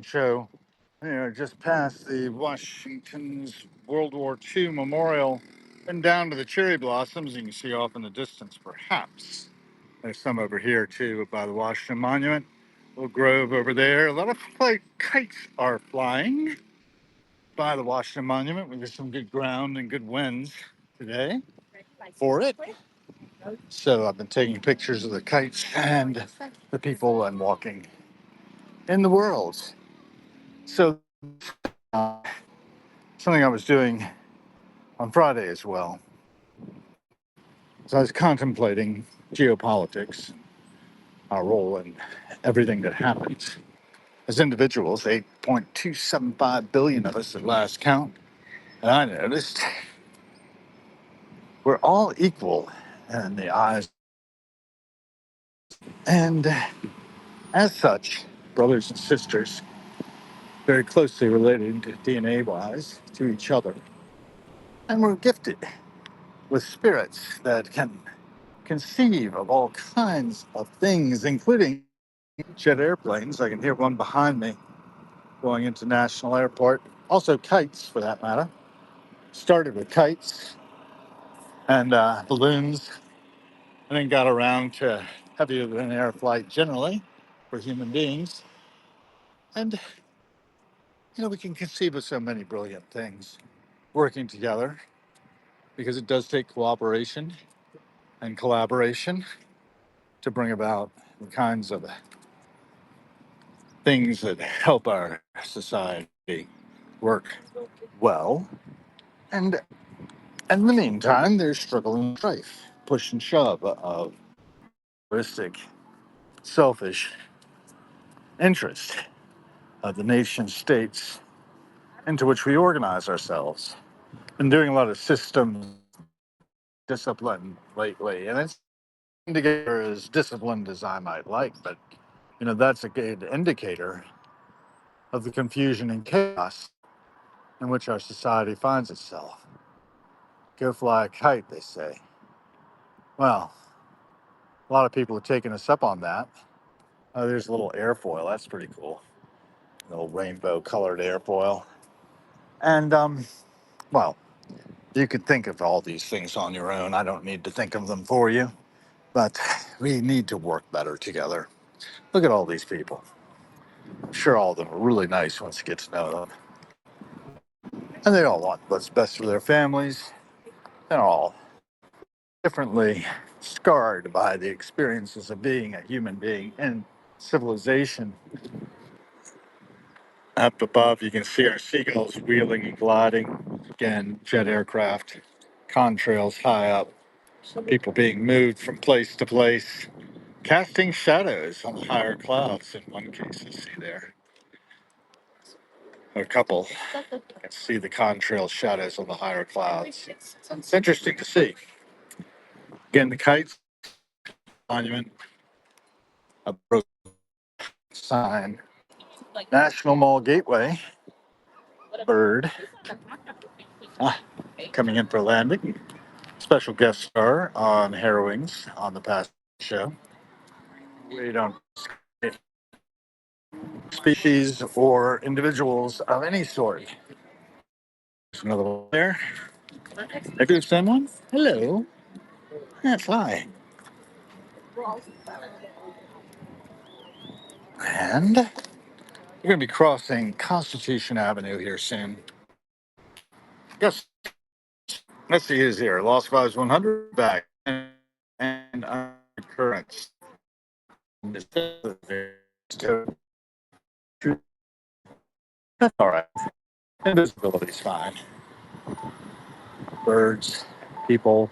show. Just past the Washington's World War II Memorial and down to the cherry blossoms. You can see off in the distance, perhaps. There's some over here, too, by the Washington Monument. Little grove over there. A lot of kites are flying by the Washington Monument. We got some good ground and good winds today for it. So I've been taking pictures of the kites and the people and walking in the world. So uh, something I was doing on Friday as well. So I was contemplating geopolitics, our role in everything that happens. As individuals, 8.275 billion of us at last count, and I noticed we're all equal in the eyes. And as such, brothers and sisters, very closely related DNA wise to each other. And we're gifted with spirits that can conceive of all kinds of things, including jet airplanes. I can hear one behind me going into National Airport. Also, kites, for that matter. Started with kites and balloons, and then got around to heavier than air flight generally for human beings. And, we can conceive of so many brilliant things working together because it does take cooperation and collaboration to bring about the kinds of things that help our society work well. And in the meantime, there's struggle and strife, push and shove of egoistic, selfish interest of the nation states into which we organize ourselves. Been doing a lot of system discipline lately, and it's together as disciplined as I might like, but that's a good indicator of the confusion and chaos in which our society finds itself. Go fly a kite, they say. Well, a lot of people have taken us up on that. Oh, there's a little airfoil. That's pretty cool. A little rainbow colored airfoil. And, well, you could think of all these things on your own. I don't need to think of them for you. But we need to work better together. Look at all these people. I'm sure all of them are really nice once you get to know them. And they all want what's best for their families. They're all differently scarred by the experiences of being a human being in civilization. Up above, you can see our seagulls wheeling and gliding. Again, jet aircraft, contrails high up, people being moved from place to place, casting shadows on higher clouds in one case, you see there. A couple can see the contrail shadows on the higher clouds. It's interesting to see. Again, the kites monument, a broken sign, National Mall Gateway, bird coming in for landing. Special guest star on Harrowings on the past show. We don't species or individuals of any sort. There's another one there. Maybe there's someone. Hello. That's fly. And we're going to be crossing Constitution Avenue here soon. Yes. Let's see who's here. Lost Vibes 100 back and currents. All right. Invisibility's fine. Birds, people,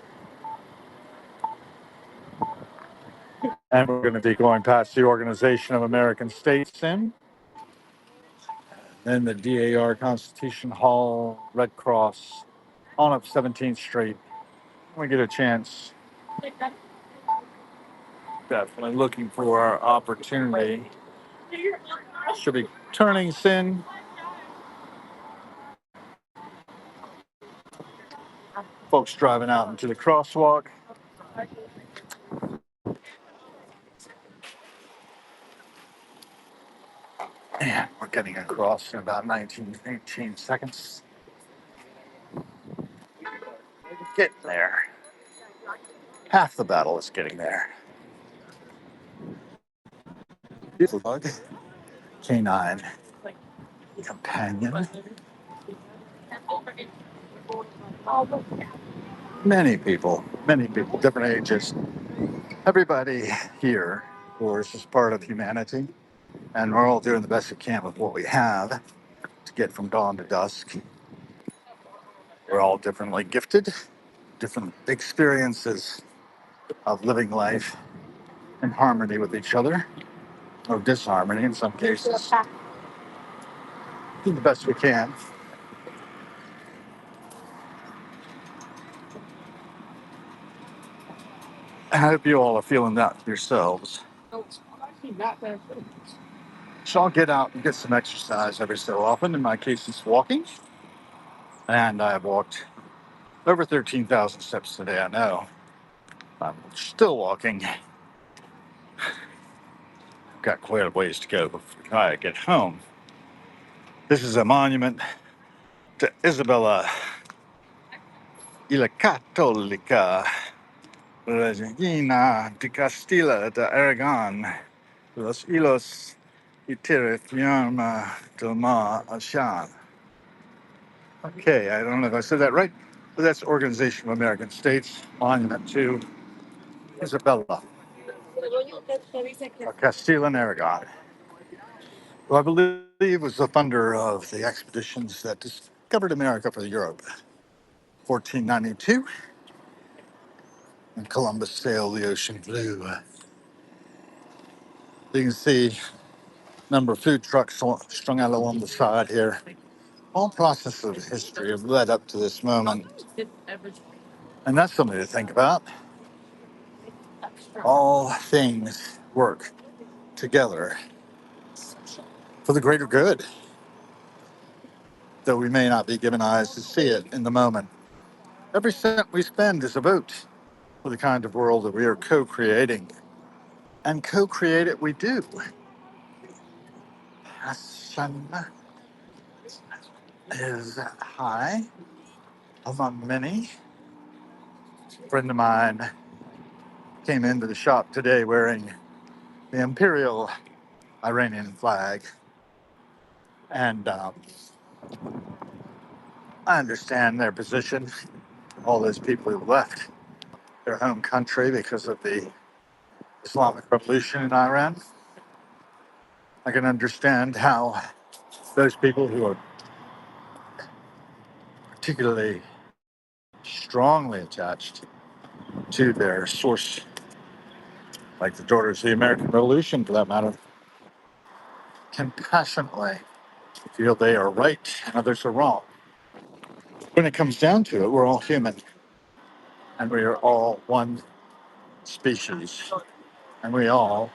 and we're going to be going past the Organization of American States soon. Then the DAR Constitution Hall, Red Cross, on up 17th Street. When we get a chance, definitely looking for our opportunity. Should be turning soon. Folks driving out into the crosswalk. And we're getting across in about 19, 18 seconds. Getting there. Half the battle is getting there. Beautiful dog. Canine companion. Many people, different ages. Everybody here, of course, is part of humanity, and we're all doing the best we can with what we have to get from dawn to dusk. We're all differently gifted, different experiences of living life in harmony with each other, or disharmony in some cases. Do the best we can. I hope you all are feeling that yourselves. So I'll get out and get some exercise every so often. In my case, it's walking. And I've walked over 13,000 steps today, I know. I'm still walking. I've got quite a ways to go before I get home. This is a monument to Isabella y la Católica, Regina de Castilla de Aragon, los hilos y tierra firma del mar Ashan. Okay, I don't know if I said that right, but that's Organization of American States, monument to Isabella of Castilla and Aragon, who I believe was the funder of the expeditions that discovered America for Europe. 1492, and Columbus sailed the ocean blue. You can see a number of food trucks strung out along the side here. All processes of history have led up to this moment. And that's something to think about. All things work together for the greater good, though we may not be given eyes to see it in the moment. Every cent we spend is a vote for the kind of world that we are co-creating. And co-create it we do. Passion is high among many. A friend of mine came into the shop today wearing the Imperial Iranian flag. And I understand their position. All those people who left their home country because of the Islamic Revolution in Iran. I can understand how those people who are particularly strongly attached to their source, like the Daughters of the American Revolution for that matter, can passionately feel they are right and others are wrong. When it comes down to it, we're all human and we are all one species, and we all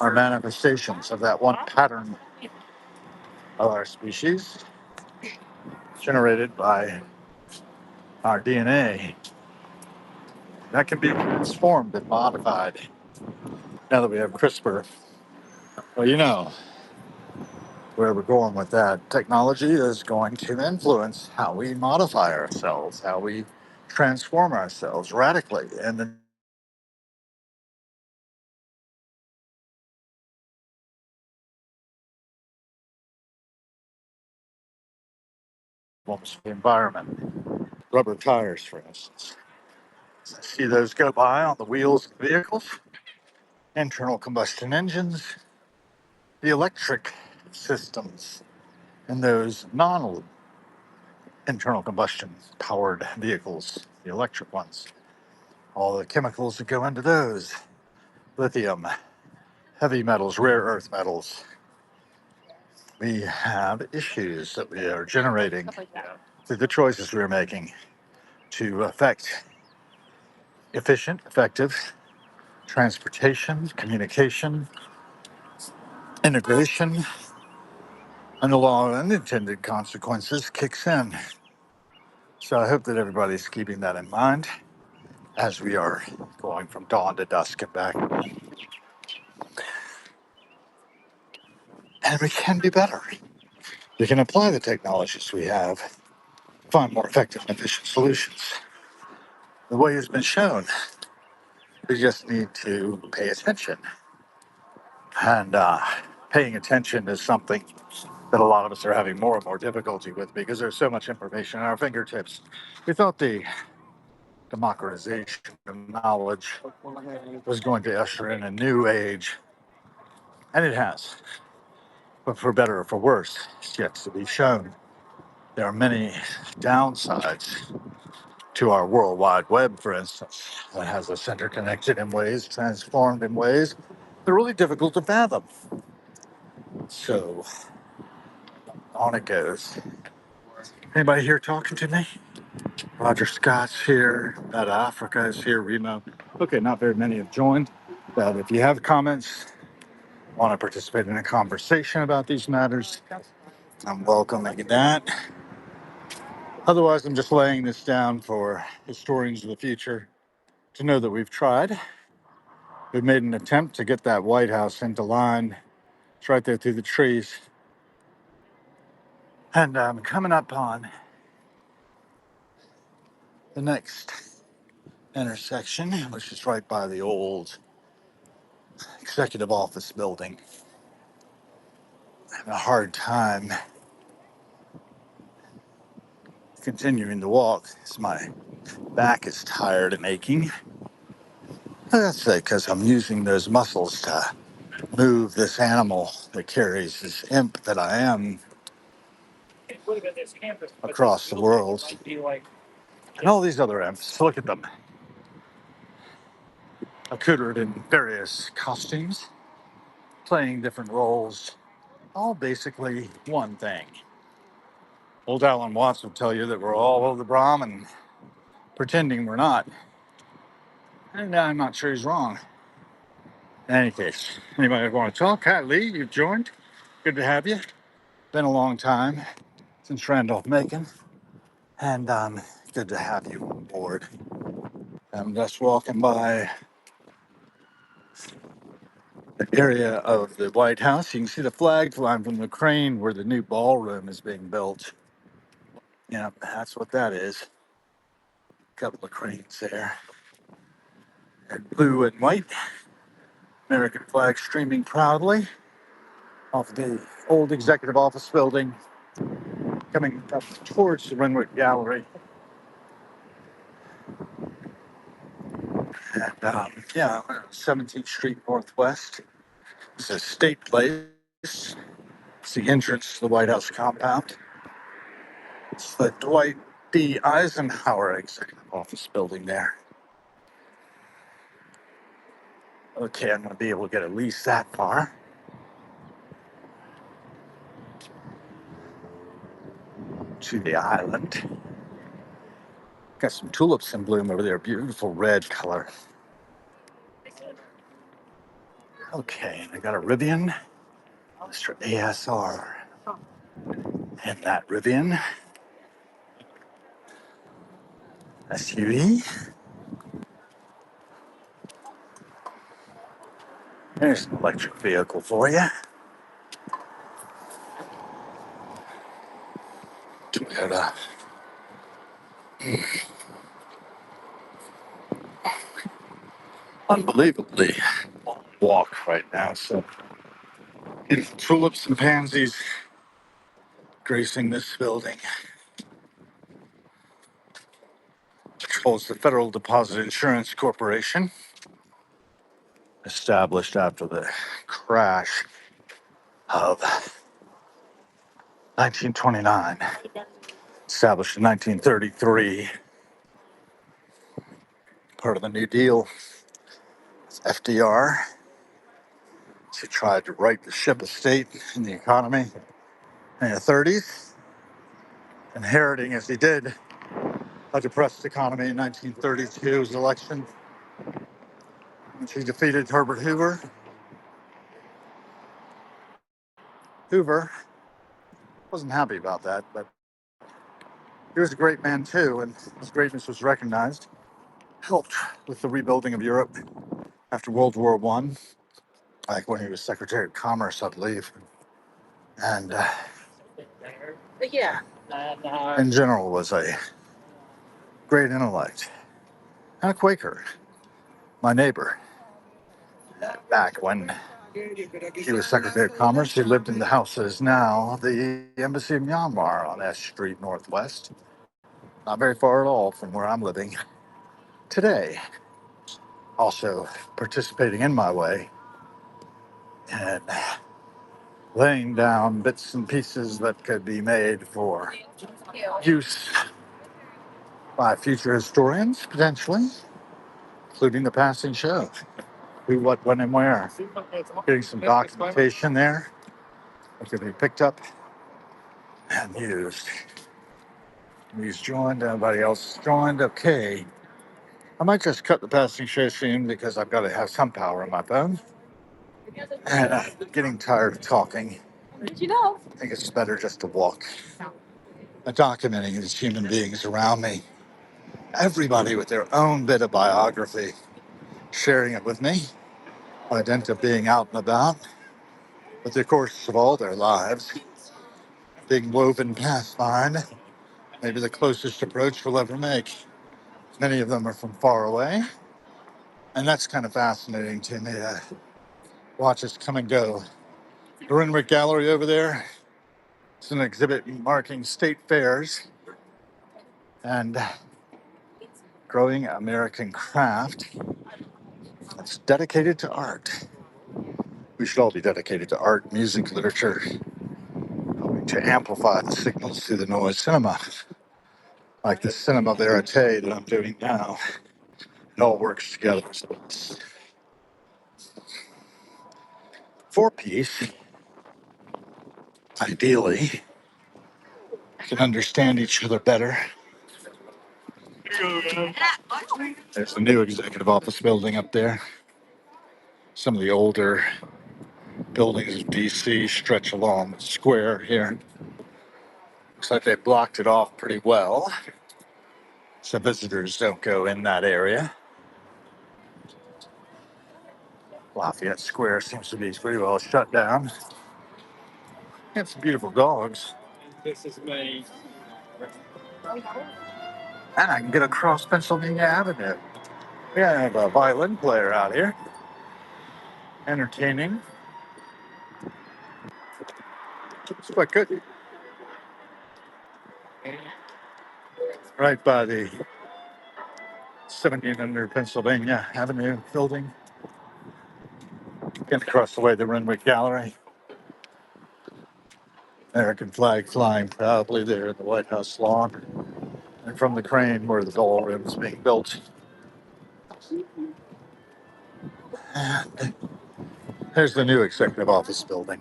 are manifestations of that one pattern of our species generated by our DNA that can be transformed and modified now that we have CRISPR. Well, you know where we're going with that. Technology is going to influence how we modify ourselves, how we transform ourselves radically. And the environment, rubber tires, for instance. See those go by on the wheels of vehicles, internal combustion engines, the electric systems, and those non internal combustion powered vehicles, the electric ones. All the chemicals that go into those, lithium, heavy metals, rare earth metals. We have issues that we are generating through the choices we're making to affect efficient, effective transportation, communication, integration, and the law of unintended consequences kicks in. So I hope that everybody's keeping that in mind as we are going from dawn to dusk and back. And we can be better. We can apply the technologies we have, find more effective and efficient solutions. The way has been shown. We just need to pay attention. And paying attention is something that a lot of us are having more and more difficulty with because there's so much information at our fingertips. We thought the democratization of knowledge was going to usher in a new age, and it has. But for better or for worse, it's yet to be shown. There are many downsides to our World Wide Web, for instance, that has us interconnected in ways, transformed in ways that are really difficult to fathom. So on it goes. Anybody here talking to me? Roger Scott's here. Beta Africa is here. Remo. Okay, not very many have joined. But if you have comments, want to participate in a conversation about these matters, I'm welcoming that. Otherwise, I'm just laying this down for historians of the future to know that we've tried. We've made an attempt to get that White House into line. It's right there through the trees. And I'm coming up on the next intersection, which is right by the old executive office building. I have a hard time continuing to walk as my back is tired and aching. That's because I'm using those muscles to move this animal that carries this imp that I am across the world. And all these other imps, look at them, accoutered in various costumes, playing different roles, all basically one thing. Old Alan Watts will tell you that we're all over the Brahmin, pretending we're not. And I'm not sure he's wrong. In any case, anybody want to talk? Hi, Lee, you've joined. Good to have you. Been a long time since Randolph Macon, and good to have you on board. I'm just walking by the area of the White House. You can see the flag flying from the crane where the new ballroom is being built. Yeah, that's what that is. A couple of cranes there. And blue and white, American flag streaming proudly off the old executive office building, coming up towards the Renwick Gallery. And yeah, 17th Street Northwest. It's a state place. It's the entrance to the White House compound. It's the Dwight D. Eisenhower Executive Office building there. Okay, I'm going to be able to get at least that far. To the island. Got some tulips in bloom over there, beautiful red color. Okay, and I got a Rivian, Mr. ASR. And that Rivian SUV. There's an electric vehicle for you. Toyota. Unbelievably long walk right now. So, tulips and pansies gracing this building, which holds the Federal Deposit Insurance Corporation, established after the crash of 1929, established in 1933, part of the New Deal. FDR, he tried to right the ship of state in the economy in the 30s, inheriting, as he did, a depressed economy in 1932's election, which he defeated Herbert Hoover. Hoover wasn't happy about that, but he was a great man too, and his greatness was recognized. Helped with the rebuilding of Europe after World War I, like when he was Secretary of Commerce, I believe. and in general was a great intellect and a Quaker. My neighbor, back when he was Secretary of Commerce, he lived in the house that is now the Embassy of Myanmar on S Street Northwest, not very far at all from where I'm living today. Also participating in my way and laying down bits and pieces that could be made for use by future historians, potentially, including the passing show. Who, what, when, and where. Getting some documentation there that could be picked up and used. He's joined, everybody else is joined. Okay. I might just cut the passing show soon because I've got to have some power on my phone. And I'm getting tired of talking. I think it's better just to walk. Documenting these human beings around me. Everybody with their own bit of biography, sharing it with me by dint of being out and about, with the course of all their lives, being woven past mine, maybe the closest approach we'll ever make. Many of them are from far away, and that's kind of fascinating to me to watch us come and go. The Renwick Gallery over there, it's an exhibit marking state fairs and growing American craft that's dedicated to art. We should all be dedicated to art, music, literature, helping to amplify the signals through the noise. Cinema, like the cinema verite that I'm doing now, it all works together. So it's four-piece, ideally, can understand each other better. There's the new executive office building up there. Some of the older buildings of DC stretch along the square here. Looks like they blocked it off pretty well, so visitors don't go in that area. Lafayette Square seems to be pretty well shut down. Got some beautiful dogs. And I can get across Pennsylvania Avenue. We have a violin player out here, entertaining. It's quite good. Right by the 1700 Pennsylvania Avenue building. Getting across the way the Renwick Gallery. American flag flying proudly there in the White House lawn. And from the crane where the ballroom is being built. And there's the new executive office building.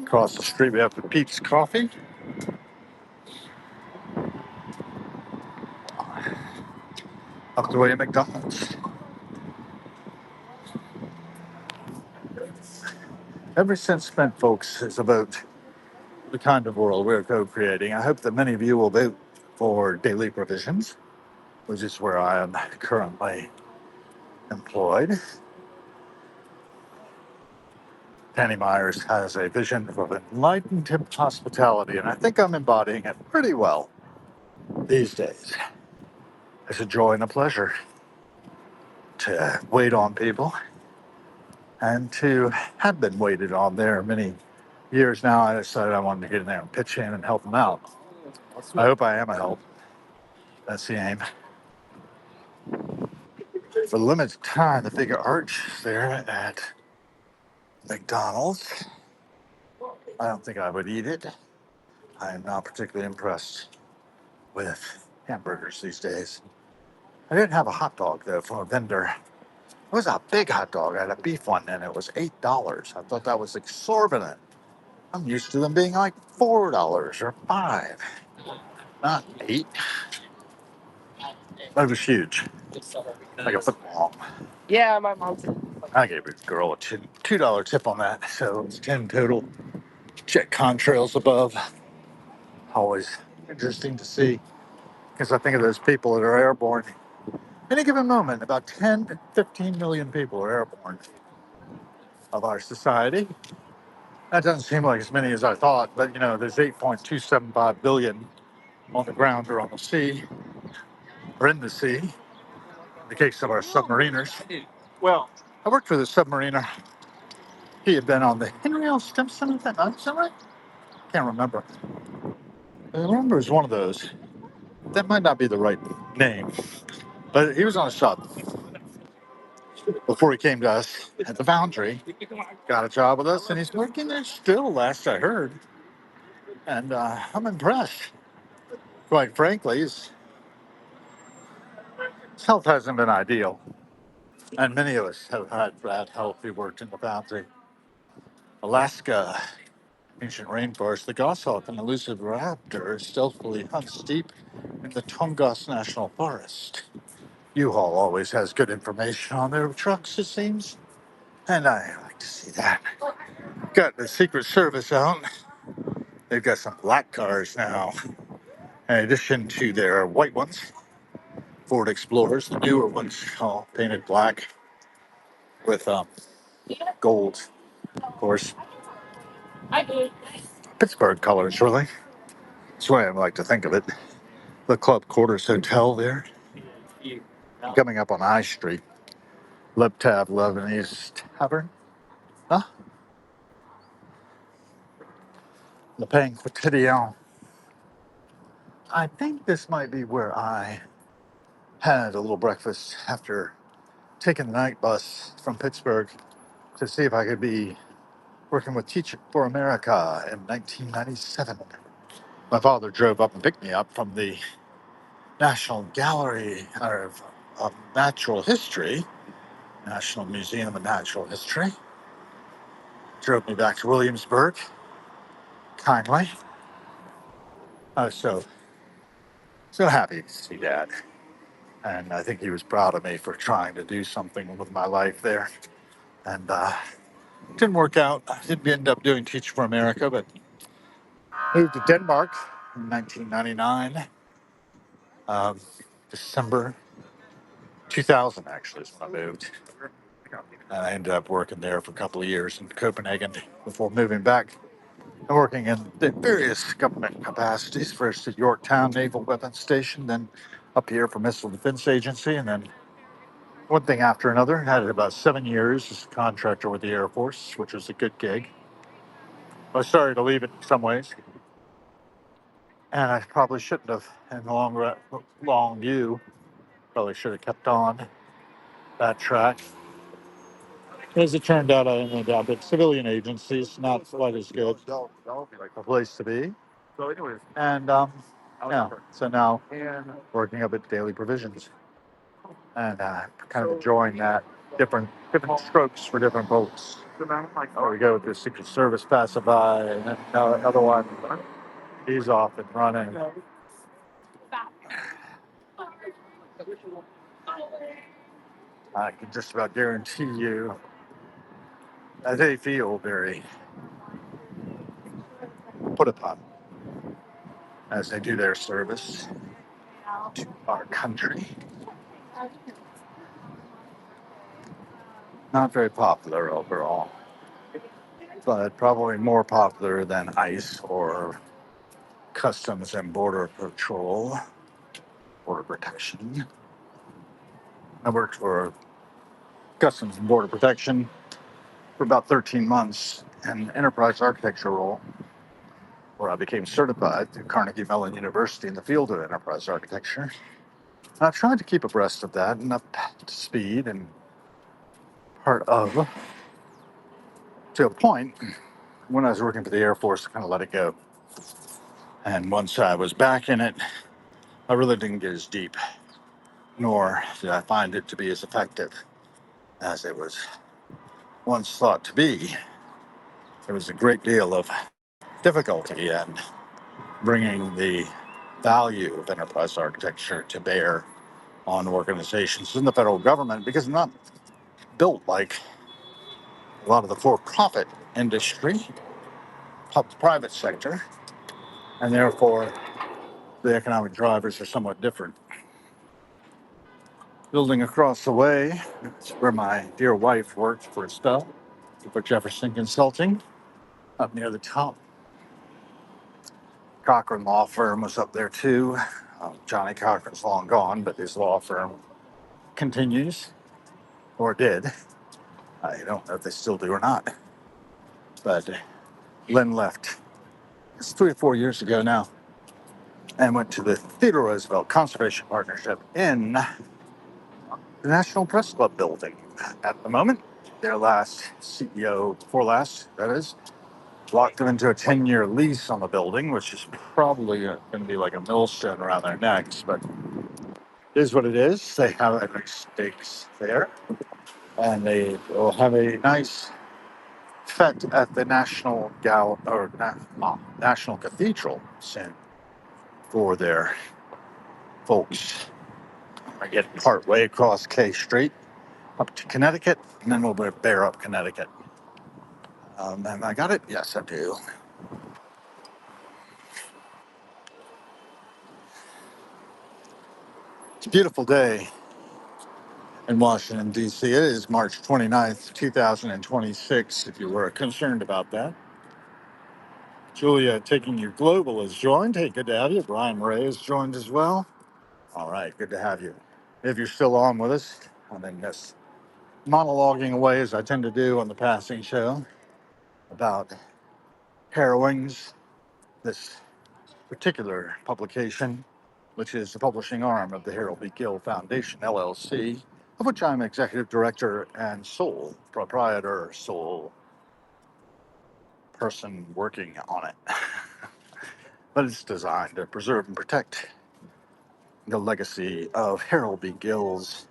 Across the street we have the Pete's Coffee. Up the way to McDonald's. Every cent spent, folks, is about the kind of world we're co-creating. I hope that many of you will vote for daily provisions, which is where I am currently employed. Danny Myers has a vision of enlightened hospitality, and I think I'm embodying it pretty well these days. It's a joy and a pleasure to wait on people and to have been waited on there many years now. I decided I wanted to get in there and pitch in and help them out. I hope I am a help. That's the aim. For the limited time, the big arch there at McDonald's, I don't think I would eat it. I am not particularly impressed with hamburgers these days. I did have a hot dog, though, from a vendor. It was a big hot dog. I had a beef one, and it was $8. I thought that was exorbitant. I'm used to them being like $4 or $5, not 8. But it was huge, like a football. Yeah, my mom said. I gave a girl a $2 tip on that, so it was 10 total. Check contrails above. Always interesting to see, because I think of those people that are airborne. Any given moment, about 10 to 15 million people are airborne of our society. That doesn't seem like as many as I thought, but there's 8.275 billion on the ground or on the sea, or in the sea, in the case of our submariners. Well, I worked with a submariner. He had been on the Henry L. Stimson, is that right? Can't remember. I remember it was one of those. That might not be the right name, but he was on a sub before he came to us at the foundry. Got a job with us, and he's working there still, last I heard. And I'm impressed. Quite frankly, his health hasn't been ideal. And many of us have had bad health who worked in the foundry. Alaska, ancient rainforest, the goshawk and elusive raptor stealthily hunts deep in the Tongass National Forest. U-Haul always has good information on their trucks, it seems. And I like to see that. Got the Secret Service out. They've got some black cars now, in addition to their white ones. Ford Explorers, the newer ones, all painted black with gold, of course. Pittsburgh colors, really. That's the way I like to think of it. The Club Quarters Hotel there, coming up on I Street. Lebtab Lebanese Tavern. Huh? Le Pain Quotidien. I think this might be where I had a little breakfast after taking the night bus from Pittsburgh to see if I could be working with Teach for America in 1997. My father drove up and picked me up from the National Gallery of Natural History, National Museum of Natural History. Drove me back to Williamsburg kindly. I was so happy to see Dad. And I think he was proud of me for trying to do something with my life there. And didn't work out. I didn't end up doing Teach for America, but moved to Denmark in 1999. Um, December 2000, actually, is when I moved. And I ended up working there for a couple of years in Copenhagen before moving back and working in the various government capacities. First at Yorktown Naval Weapons Station, then up here for Missile Defense Agency, and then one thing after another. Had about 7 years as a contractor with the Air Force, which was a good gig. I was sorry to leave it in some ways, and I probably shouldn't have. In the long view, probably should have kept on that track. As it turned out, I ended up at civilian agencies, not quite as good a place to be. And yeah, so now working up at Daily Provisions and kind of enjoying that different strokes for different folks. There we go with the Secret Service passerby, and then another one. He's off and running. I can just about guarantee you that they feel very put upon as they do their service to our country. Not very popular overall, but probably more popular than ICE or Customs and Border Patrol, Border Protection. I worked for Customs and Border Protection for about 13 months in an enterprise architecture role, where I became certified through Carnegie Mellon University in the field of enterprise architecture. And I've tried to keep abreast of that and up to speed and part of, to a point, when I was working for the Air Force, I kind of let it go. And once I was back in it, I really didn't get as deep, nor did I find it to be as effective as it was once thought to be. There was a great deal of difficulty in bringing the value of enterprise architecture to bear on organizations in the federal government because it's not built like a lot of the for-profit industry, private sector, and therefore the economic drivers are somewhat different. Building across the way, it's where my dear wife worked for a spell for Jefferson Consulting. up near the top. Cochran Law Firm was up there too. Johnny Cochran's long gone, but his law firm continues, or did. I don't know if they still do or not. But Lynn left. It's 3 or 4 years ago now, and went to the Theodore Roosevelt Conservation Partnership in the National Press Club building. At the moment, their last CEO, before last, that is, locked them into a 10-year lease on the building, which is probably going to be like a millstone around their necks, but it is what it is. They have a nice stakes there, and they will have a nice fete at the National Cathedral soon for their folks. I get part way across K Street up to Connecticut, and then we'll bear up Connecticut. And I got it? Yes, I do. It's a beautiful day in Washington, D.C. It is March 29th, 2026, if you were concerned about that. Julia, taking you global, is joined. Hey, good to have you. Brian Ray is joined as well. All right, good to have you. If you're still on with us, I'm in this monologuing away as I tend to do on the passing show about harrowings, this particular publication, which is the publishing arm of the Harold B. Gill Foundation, LLC, of which I'm executive director and sole proprietor, sole person working on it. But it's designed to preserve and protect the legacy of Harold B. Gills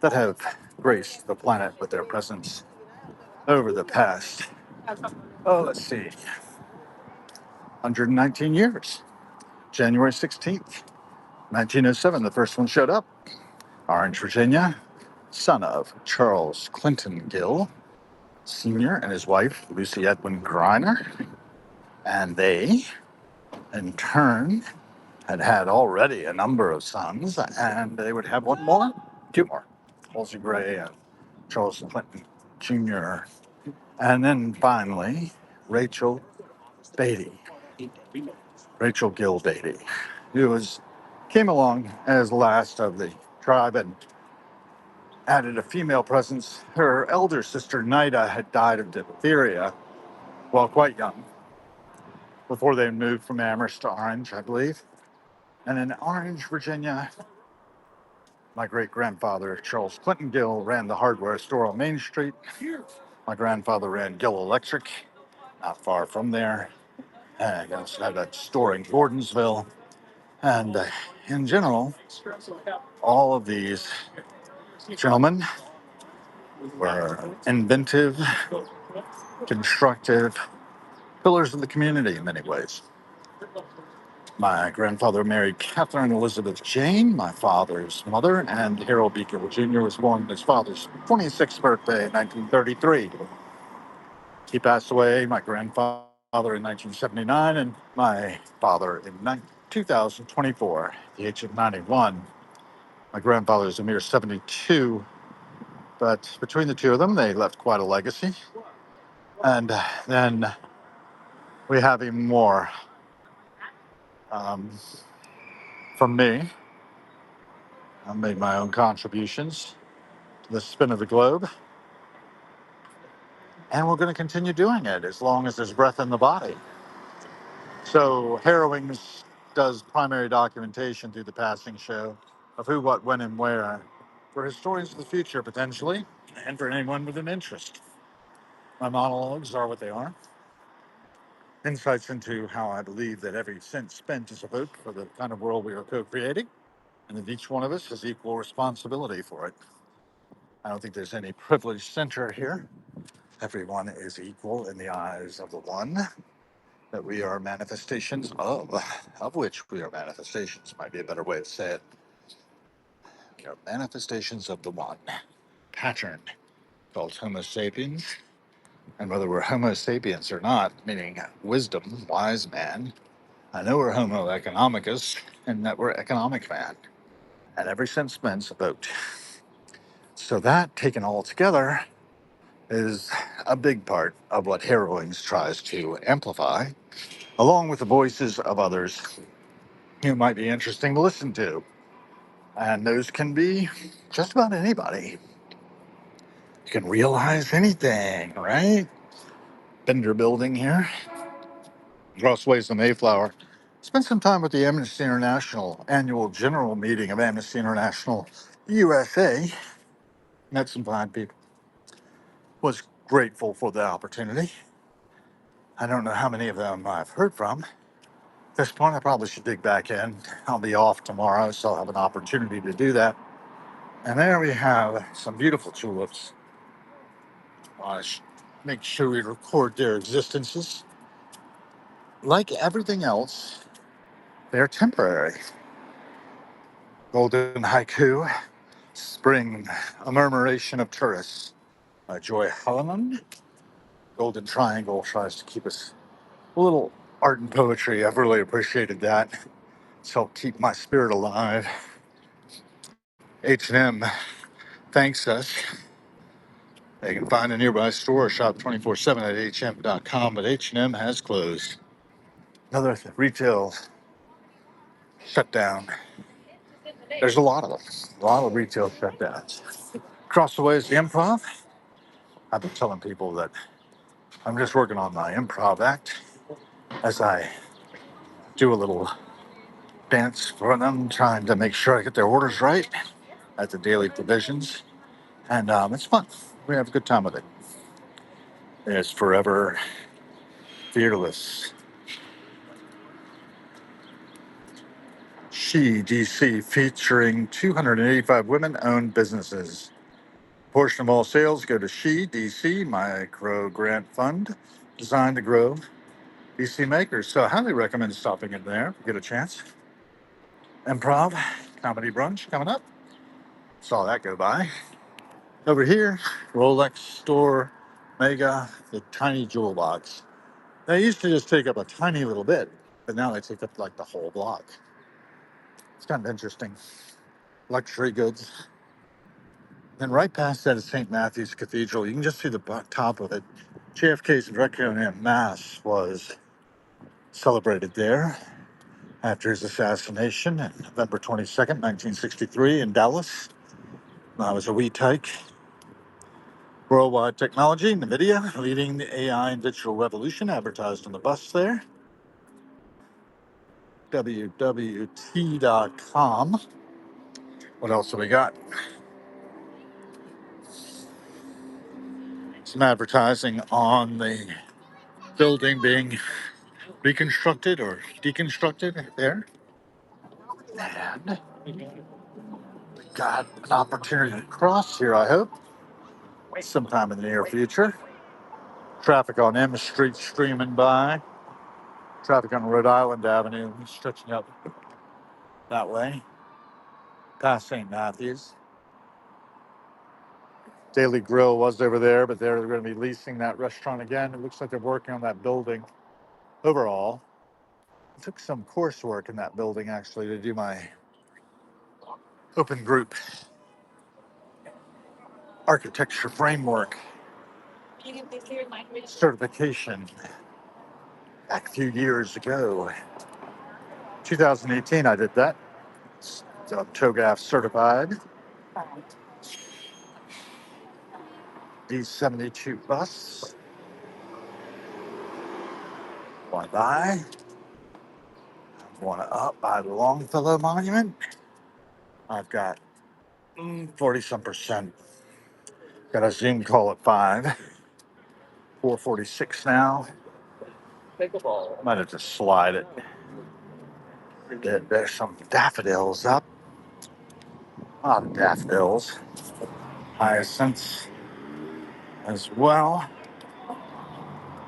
that have graced the planet with their presence over the past, let's see, 119 years. January 16th, 1907, the first one showed up. Orange, Virginia, son of Charles Clinton Gill Sr. and his wife, Lucy Edwin Greiner. And they, in turn, had already a number of sons, and they would have one more, two more, Halsey Gray and Charles Clinton Jr. And then finally, Rachel Beatty, Rachel Gill Beatty, who came along as last of the tribe and added a female presence. Her elder sister, Nida, had died of diphtheria while quite young, before they moved from Amherst to Orange, I believe. And in Orange, Virginia, my great grandfather, Charles Clinton Gill, ran the hardware store on Main Street. My grandfather ran Gill Electric, not far from there. And I also had a store in Gordonsville. And in general, all of these gentlemen were inventive, constructive pillars of the community in many ways. My grandfather married Catherine Elizabeth Jane, my father's mother, and Harold B. Gill Jr. was born on his father's 26th birthday in 1933. He passed away, my grandfather, in 1979, and my father in 2024, at the age of 91. My grandfather is a mere 72, but between the two of them, they left quite a legacy. And then we have even more um, from me. I made my own contributions to the spin of the globe, and we're going to continue doing it as long as there's breath in the body. So, Harrowings does primary documentation through the passing show of who, what, when, and where for historians of the future, potentially, and for anyone with an interest. My monologues are what they are, insights into how I believe that every cent spent is a vote for the kind of world we are co creating, and that each one of us has equal responsibility for it. I don't think there's any privileged center here. Everyone is equal in the eyes of the one that we are manifestations of which we are manifestations, might be a better way to say it. We are manifestations of the one, pattern called Homo sapiens. And whether we're Homo sapiens or not, meaning wisdom, wise man, I know we're Homo economicus and that we're economic man. And every cent spent's a vote. So that taken all together is a big part of what Harrowings tries to amplify, along with the voices of others who might be interesting to listen to. And those can be just about anybody. You can realize anything, right? Bender Building here, Crossways of Mayflower. Spent some time with the Amnesty International annual general meeting of Amnesty International USA. Met some fine people. Was grateful for the opportunity. I don't know how many of them I've heard from. At this point, I probably should dig back in. I'll be off tomorrow, so I'll have an opportunity to do that. And there we have some beautiful tulips. Make sure we record their existences. Like everything else, they're temporary. Golden haiku, spring, a murmuration of tourists. Joy Hallinan, Golden Triangle tries to keep us a little art and poetry. I've really appreciated that. It's helped keep my spirit alive. H&M thanks us. They can find a nearby store or shop 24/7 at hm.com, but H&M has closed. Another retail shutdown. There's a lot of them, a lot of retail shutdowns. Across the way is the Improv. I've been telling people that I'm just working on my improv act as I do a little dance for them, trying to make sure I get their orders right at the daily provisions. And it's fun. We have a good time with it. There's Forever Fearless. She DC featuring 285 women owned businesses. A portion of all sales go to She DC Micro Grant Fund, designed to grow DC makers. So I highly recommend stopping in there if you get a chance. Improv, comedy brunch coming up. Saw that go by. Over here, Rolex store, Mega, the tiny jewel box. They used to just take up a tiny little bit, but now they take up like the whole block. It's kind of interesting. Luxury goods. Then right past that is St. Matthew's Cathedral. You can just see the top of it. JFK's Requiem Mass was celebrated there after his assassination on November 22nd, 1963 in Dallas. I was a wee tyke. Worldwide technology, NVIDIA, leading the AI and digital revolution, advertised on the bus there. WWT.com. What else have we got? Some advertising on the building being reconstructed or deconstructed there. And we got an opportunity to cross here, I hope, sometime in the near future. Traffic on M Street streaming by. Traffic on Rhode Island Avenue stretching up that way, past St. Matthews. Daily Grill was over there, but they're going to be leasing that restaurant again. It looks like they're working on that building overall. I took some coursework in that building actually to do my open group architecture framework certification back a few years ago. 2018, I did that. So TOGAF certified. D72 bus. One by. One up by the Longfellow Monument. I've got 40 some percent. Got a Zoom call at 5. 4:46 now. Might have to slide it. There's some daffodils up. A lot of daffodils. Hyacinths as well.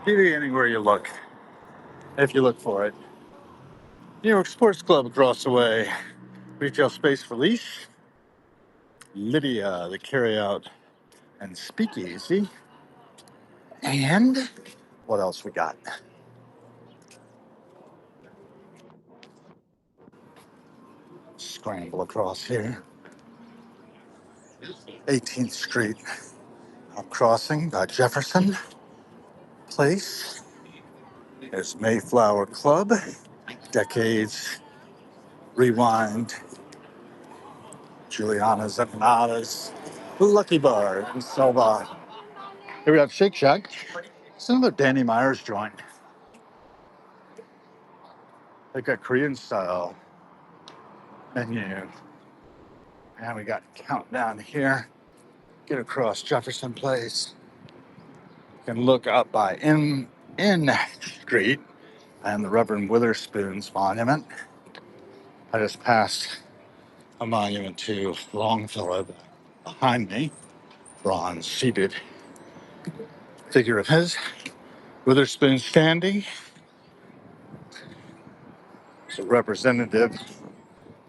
Beauty anywhere you look, if you look for it. New York Sports Club across the way. Retail space for lease. Lydia, the carryout and speakeasy. And what else we got? Scramble across here. 18th Street. I'm crossing Jefferson Place. There's Mayflower Club. Decades Rewind. Juliana's Empanadas. Lucky Bar and Silva. Here we have Shake Shack. It's another Danny Myers joint. They got Korean style menu. And we got Countdown here. Get across Jefferson Place. You can look up by in Street and the Reverend Witherspoon's monument. I just passed a monument to Longfellow behind me, bronze seated figure of his. Witherspoon standing as a representative,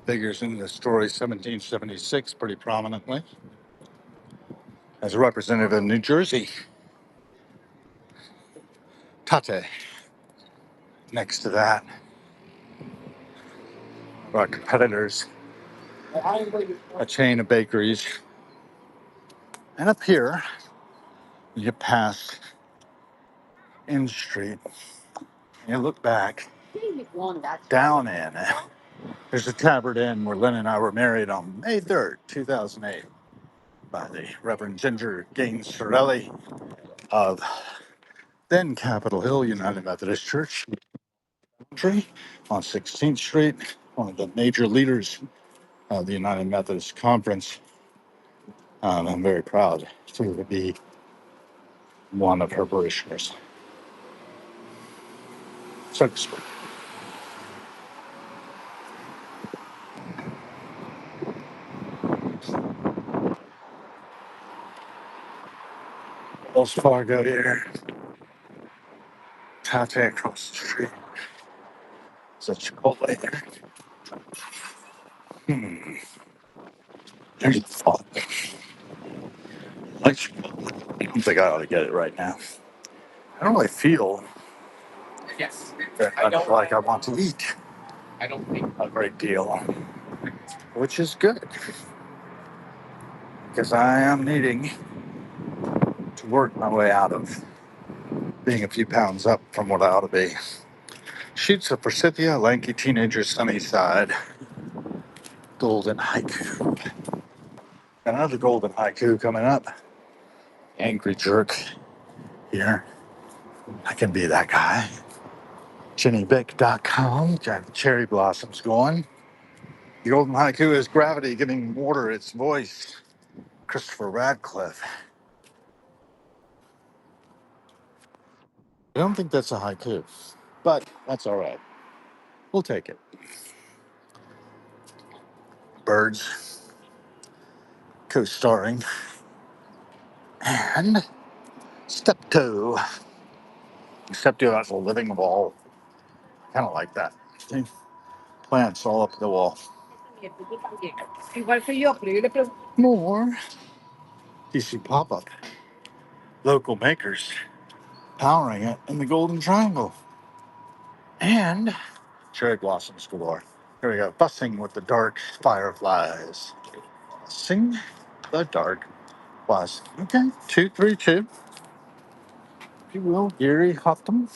figures in the story 1776 pretty prominently as a representative of New Jersey. Tate next to that, our competitors, a chain of bakeries. And up here, you get past in Street, and you look back down in. There's a Tabard Inn where Lynn and I were married on May 3rd, 2008, by the Reverend Ginger Gaines Sorelli of then Capitol Hill United Methodist Church on 16th Street, one of the major leaders of the United Methodist Conference. I'm very proud to be one of her parishioners, so to speak. Wells Fargo here, Tate across the street. It's a Chipotle there. There's a thought. Like Chipotle. I don't think I ought to get it right now. I don't really feel very much like I want to eat a great deal, which is good because I am needing to work my way out of being a few pounds up from what I ought to be. Shoots of Forsythia, lanky teenager, sunny side, golden haiku. Another golden haiku coming up. Angry jerk here. I can be that guy. JennyBick.com. Got the cherry blossoms going. The golden haiku is gravity giving water its voice. Christopher Radcliffe. I don't think that's a haiku, but that's all right. We'll take it. Birds, co-starring, and Steptoe. Steptoe has a living wall. Kind of like that. See? Plants all up the wall. More DC pop-up. Local makers powering it in the Golden Triangle. And cherry blossoms galore. Here we go. Bussing with the dark fireflies. Sing the dark was. Okay. 232. If you will, Gary Hopham.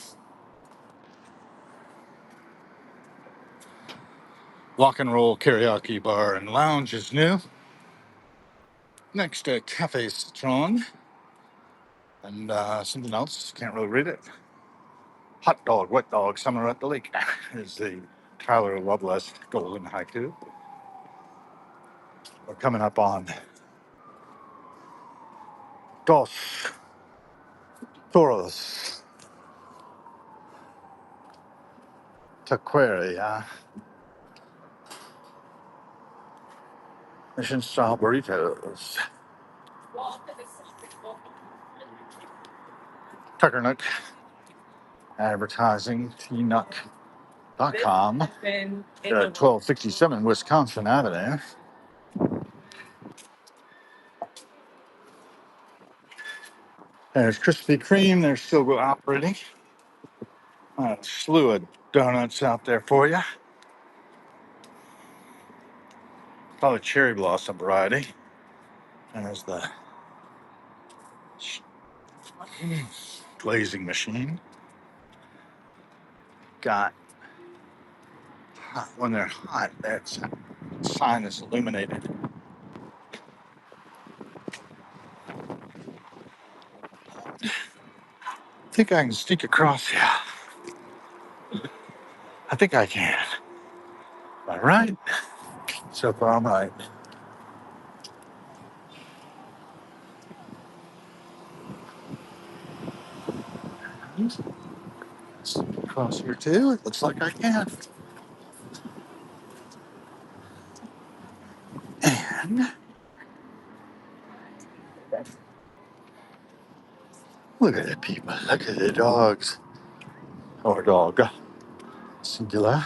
Rock and roll karaoke bar and lounge is new. Next to Cafe Citron. And something else. Can't really read it. Hot dog, wet dog, summer at the lake is the Tyler Loveless Golden Haiku. We're coming up on Dos Toros Taqueria. Mission style burritos. Tuckernuck Advertising, tnuck.com. 1267 Wisconsin Avenue. There's Krispy Kreme. They're still operating. A slew of donuts out there for you. Probably cherry blossom variety. There's the glazing machine. Got when they're hot, that sign is illuminated. I think I can sneak across. Yeah, I think I can. Am I right? So far, I'm right. Sneak across here too. It looks like I can. And look at the people. Look at the dogs. Or dog. Singular.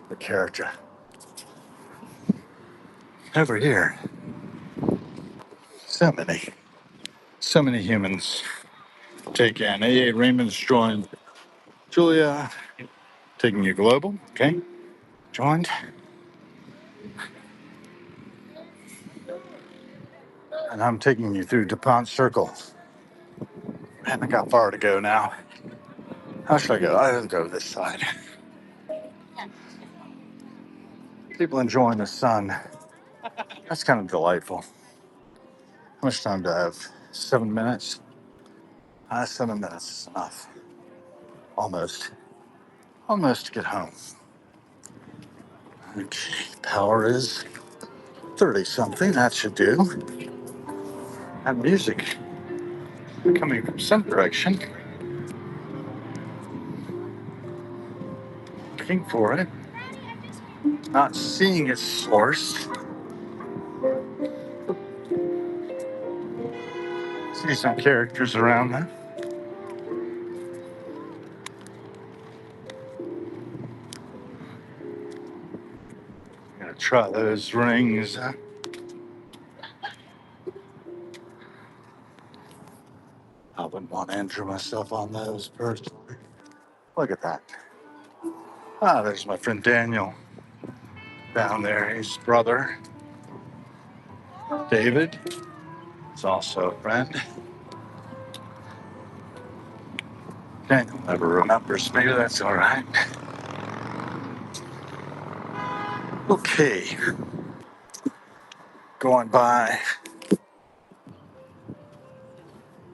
The character. Over here. So many. So many humans. Take in. A. Raymond's joined. Julia, taking you global. Okay. Joined. And I'm taking you through DuPont Circle. Man, I got far to go now. How should I go? I'll go this side. People enjoying the sun. That's kind of delightful. How much time do I have? 7 minutes? 7 minutes is enough. Almost. Almost to get home. Okay, power is 30 something. That should do. And music coming from some direction. Looking for it. Not seeing its source. See some characters around there. Gonna try those rings. I wouldn't want to injure myself on those personally. Look at that. Ah, there's my friend Daniel down there. His brother, David, is also a friend. Daniel never remembers me. That's all right. Okay, going by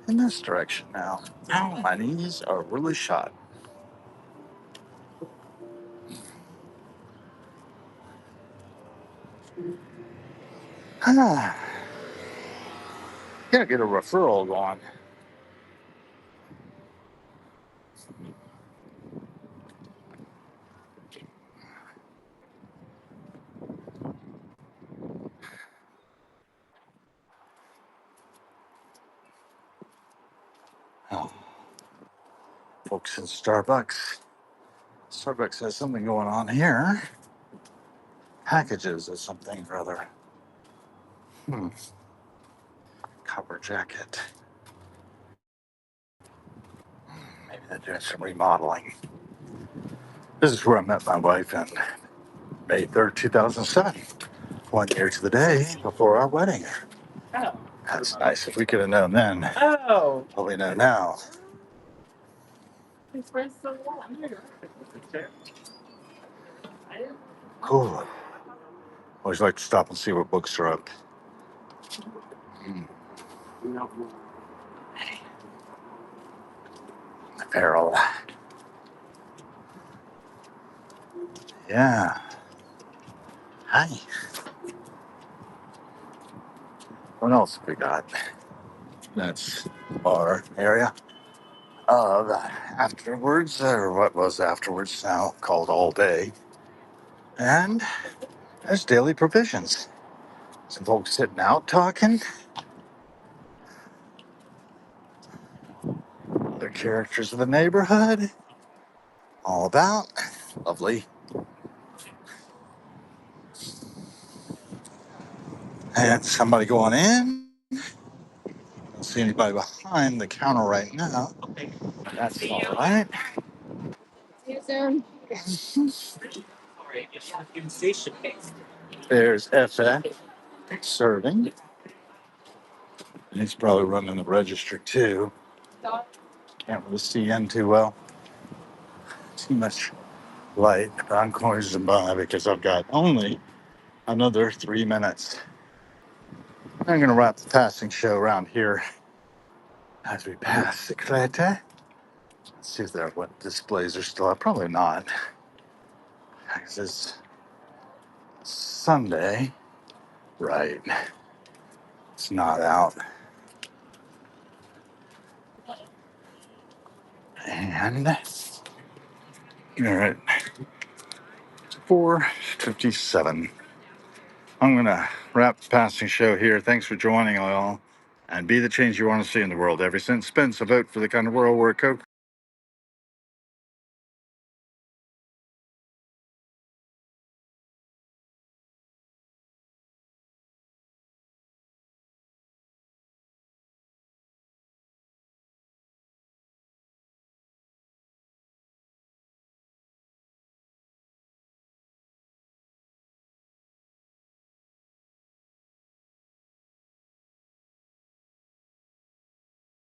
in this direction now. Ow, my knees are really shot. Ah, gotta get a referral going. Oh, folks in Starbucks. Starbucks has something going on here. Packages or something or other. Copper jacket. Maybe they're doing some remodeling. This is where I met my wife in May 3rd, 2007. 1 year to the day before our wedding. Oh. That's nice. If we could have known then. Oh. What we know now. Cool. Always like to stop and see what books are up. Mm. Apparel. Yeah. Hi. What else have we got? That's our area of afterwards, or what was afterwards now called all day. And there's daily provisions. Some folks sitting out talking. Other characters of the neighborhood. All about. Lovely. And somebody going in. Don't see anybody behind the counter right now. That's all right. See you soon. There's FX serving. And he's probably running the register too. Can't really see in too well. Too much light. I'm closing by because I've got only another 3 minutes. I'm going to wrap the passing show around here as we pass the Creta. Let's see if there what displays are still up. Probably not. This is Sunday. Right. It's not out. And you're at 4:57. I'm going to wrap the passing show here. Thanks for joining, all. And be the change you want to see in the world. Every cent spent, so vote for the kind of world where Coke